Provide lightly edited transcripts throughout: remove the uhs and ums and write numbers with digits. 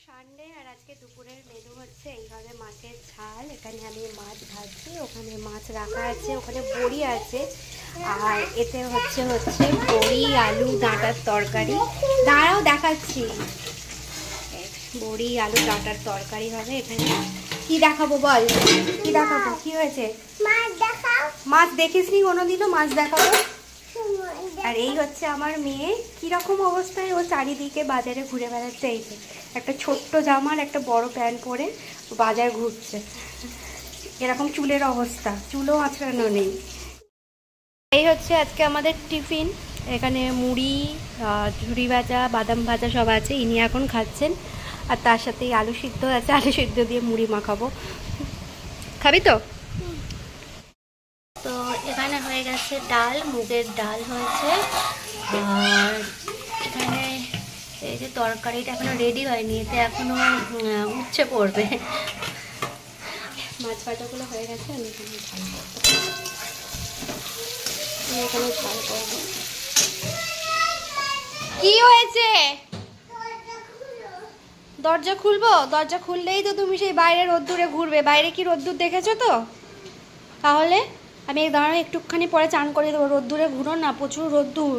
Sunday আর আজকে দুপুরের menu হচ্ছে এইভাবে মাছের ঝাল। এখানে আমি মাছ ভাজছি, ওখানে মাছ রাখা আছে, ওখানে বড়ি আছে, আর এতে হচ্ছে বড়ি আলু ডাঁটার তরকারি। দাঁড়াও দেখাচ্ছি, বড়ি আলু ডাঁটার তরকারি হবে। এখানে কি দেখাবো বল, কি দেখাবো, কি হয়েছে? মাছ দেখাও। মাছ দেখিসনি কোনোদিনও? মাছ দেখাবো। আর এই হচ্ছে আমার মেয়ে, কিরকম অবস্থায় ও চারিদিকে বাজারে ঘুরে বেড়াচ্ছে। এই যে একটা ছোট্ট জামার একটা বড় প্যান্ট পরে বাজার ঘুরছে। এরকম চুলের অবস্থা, চুলও আঁচড়ানো নেই। এই হচ্ছে আজকে আমাদের টিফিন। এখানে মুড়ি, ঝুড়ি ভাজা, বাদাম ভাজা সব আছে। ইনি এখন খাচ্ছেন, আর তার সাথে আলু সিদ্ধ আছে, আলু সিদ্ধ দিয়ে মুড়ি মাখাবো। খাবি তো? তো এখানে হয়ে গেছে ডাল, মুগের ডাল হয়েছে। আর এখানে এই যে তরকারিটা এখনো রেডি হয়নি, এতে এখনো উচ্ছে পড়বে। মাছ ভাজাগুলো হয়ে গেছে, আমি এখানে ঝাল করবো। কি হয়েছে? দরজা খুলবো? দরজা খুললেই তো তুমি সেই বাইরে রোদ্দুরে ঘুরবে। বাইরে কি রোদ্দুর দেখেছো তো? তাহলে আমি দাঁড়ানো একটুখানি পরে চান করে দেবো। রোদ্দুরে ঘুরো না, প্রচুর রোদ্দুর।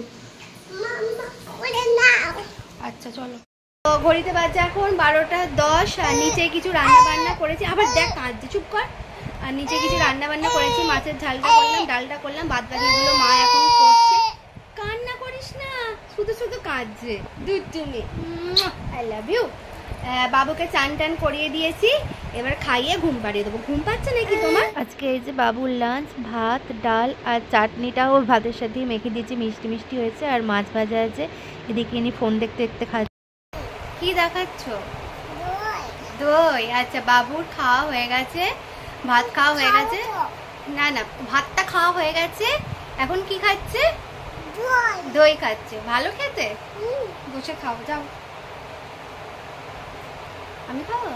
আচ্ছা চলো। তো ঘড়িতে বাজে এখন 12:10, আর নিচে কিছু রান্না বান্না করেছি। আবার দেখ কাঁদছে, চুপ কর। আর নিচে কিছু রান্না বান্না করেছি, মাছের ঝালটা করলাম, ডালটা করলাম, বাদ বাকিগুলো মা এখন করছে। কান্না করিস না, শুধু শুধু কাঁদছে দুষ্টুমি। I love you. বাবুকে চান টান করিয়ে দিয়েছি, এবার খাইয়ে ঘুম পাড়িয়ে দেবো। ঘুম পাচ্ছে নাকি তোমার? আজকে এই যে বাবুর লাঞ্চ, ভাত ডাল আর চাটনিটাও ভাতের সাথে মেখে দিয়েছি, মিষ্টি মিষ্টি হয়েছে। আর মাছ ভাজা আছে। এদিকে ইনি ফোন দেখতে দেখতে খাচ্ছে। কি দেখাচ্ছ? দই। আচ্ছা, বাবুর খাওয়া হয়ে গেছে, ভাত খাওয়া হয়ে গেছে। না না, ভাতটা খাওয়া হয়ে গেছে। এখন কি খাচ্ছে? দই খাচ্ছে। ভালো খেতে, বসে খাও, যাও। আমি খাবো?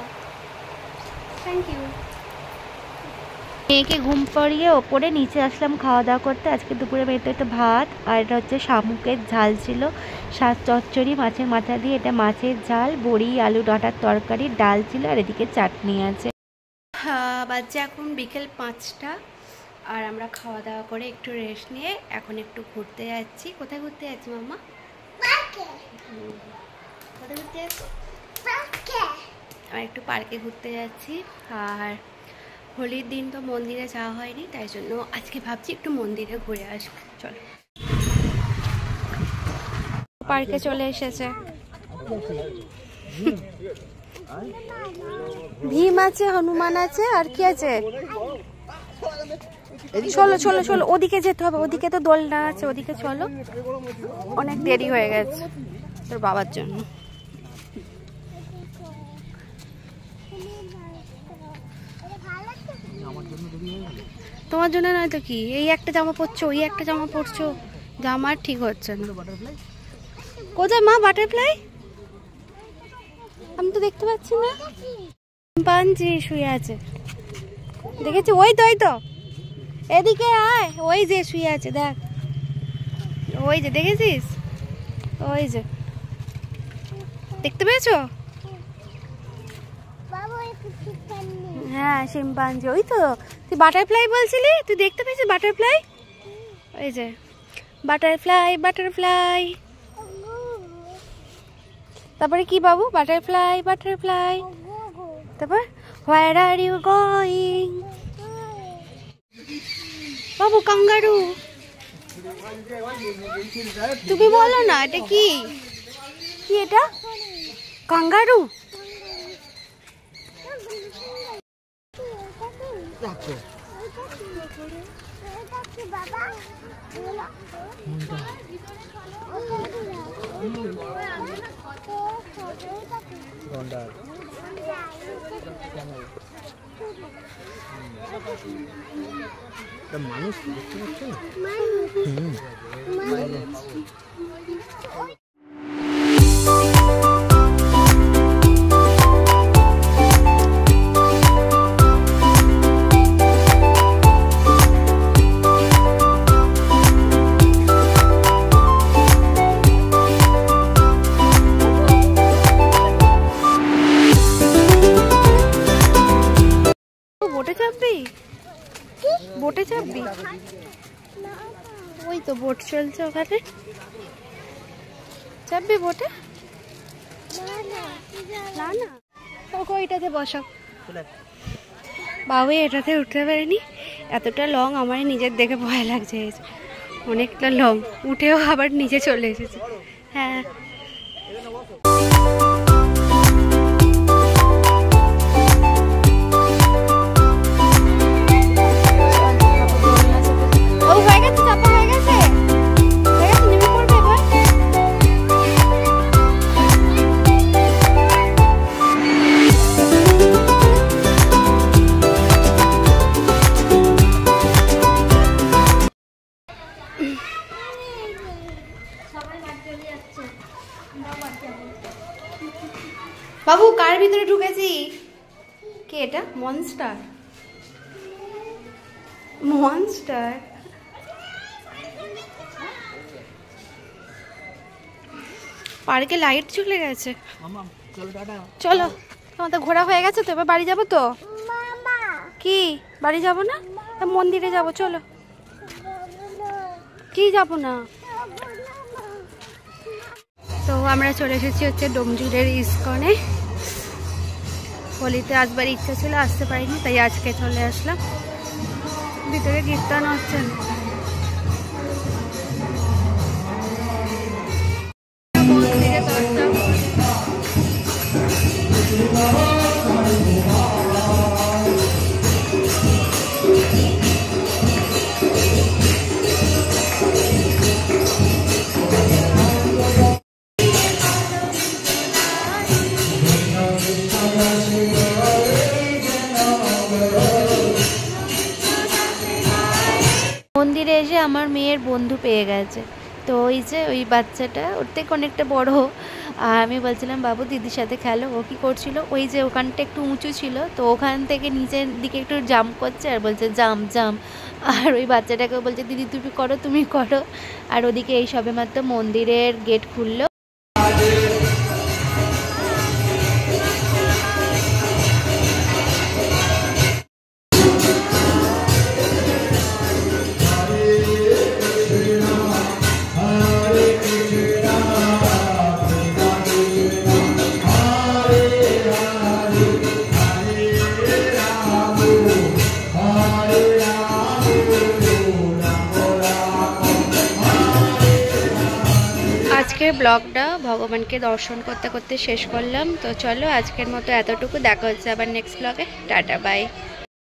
Thank you. মেয়েকে ঘুম পাড়িয়ে ওপরে নিচে আসলাম খাওয়া দাওয়া করতে। আজকে দুপুরে মেয়েতে একটা ভাত, আর এটা হচ্ছে শামুকের ঝাল ছিল, শাক চচ্চড়ি মাছের মাথা দিয়ে, এটা মাছের ঝাল, বড়ি আলু ডাঁটার তরকারি, ডাল ছিল, আর এদিকে চাটনি আছে। বাজে এখন বিকেল 5টা, আর আমরা খাওয়া দাওয়া করে একটু রেস্ট নিয়ে এখন একটু ঘুরতে যাচ্ছি। কোথায় ঘুরতে যাচ্ছি মাম্মা? কোথায় ঘুরতে যাচ্ছি? আমরা একটু পার্কে ঘুরতে যাচ্ছি। আর হোলির দিন তো মন্দিরে যাওয়া হয়নি, তাই জন্য আজকে ভাবছি একটু মন্দিরে ঘুরে আসবো। চলো। পার্কে চলে এসেছে। ভীম আছে, হনুমান আছে, আর কি আছে? চলো চলো চলো, ওদিকে যেতে হবে, ওদিকে তো দোলনা আছে, ওদিকে চলো। অনেক দেরি হয়ে গেছে তোর বাবার জন্য। তোমার জন্য নয় তো কি, এই একটা জামা পরছো, ওই একটা জামা পরছো, জামা ঠিক হচ্ছে না। কোথায় মা বাটারফ্লাই? আমি তো দেখতে পাচ্ছি না। শিম্পাঞ্জি শুয়ে আছে, দেখেছি। ওই তো, ওই তো, এদিকে আয়। ওই যে শুয়ে আছে, দেখ। ওই যে, দেখেছিস? ওই যে, দেখতে পেয়েছো? হ্যাঁ, শিম্পাঞ্জি। ওই তো, তুই বাটারফ্লাই বলছিলি, তুই দেখতে পেয়েছিস বাটারফ্লাই? ওই যে বাটারফ্লাই, বাটারফ্লাই। তারপরে কি বাবু? Butterfly, butterfly. তারপর হোয়ার আর ইউ গোয়িং? বাবু কাঙ্গারু। তুমি বলো না, এটা কি? কি এটা? কাঙ্গারু? মানুষ দেখতে পাচ্ছেন। ওই তো বোট চলছে ওখানে, চাপবে বোটে? না না, ওকে ওইটাতে বসাও। বাবু এটাতে উঠতে পারেনি, এতটা লং আমার নিজের দেখে ভয় লাগছে, অনেকটা লং, উঠেও আবার নিচে চলে এসেছে। হ্যাঁ বাবু, কার ভিতরে ঢুকেছি? কে এটা? মনস্টার? মনস্টার? পার্কে লাইট চলে গেছে। চলো, আমাদের ঘোরা হয়ে গেছে তো, এবার বাড়ি যাবো তো। কি বাড়ি যাবো না? মন্দিরে যাবো, চলো। কি যাবো না? তো আমরা চলে এসেছি হচ্ছে ডোমজুড়ের ইস্কনে। হোলিতে আসবার ইচ্ছা ছিল, আসতে পারিনি, তাই আজকে চলে আসলাম। ভিতরে কীর্তন হচ্ছে। মন্দিরে এসে আমার মেয়ের বন্ধু পেয়ে গেছে, তো ওই যে ওই বাচ্চাটা ওর থেকে অনেকটা বড়। আর আমি বলছিলাম বাবু দিদির সাথে খেলো, ও কী করছিল, ওই যে ওখানটা একটু উঁচু ছিল, তো ওখান থেকে নিচের দিকে একটু জাম্প করছে আর বলছে জাম্প জাম্প। আর ওই বাচ্চাটাকেও বলছে দিদি তুমি করো তুমি করো। আর ওদিকে এই সবেমাত্র মন্দিরের গেট খুললো। আজকের ব্লগটা ভগবানকে দর্শন করতে করতে শেষ করলাম। তো চলো আজকের মতো এতটুকু, দেখা হচ্ছে আবার নেক্সট ব্লগে। Tata bye.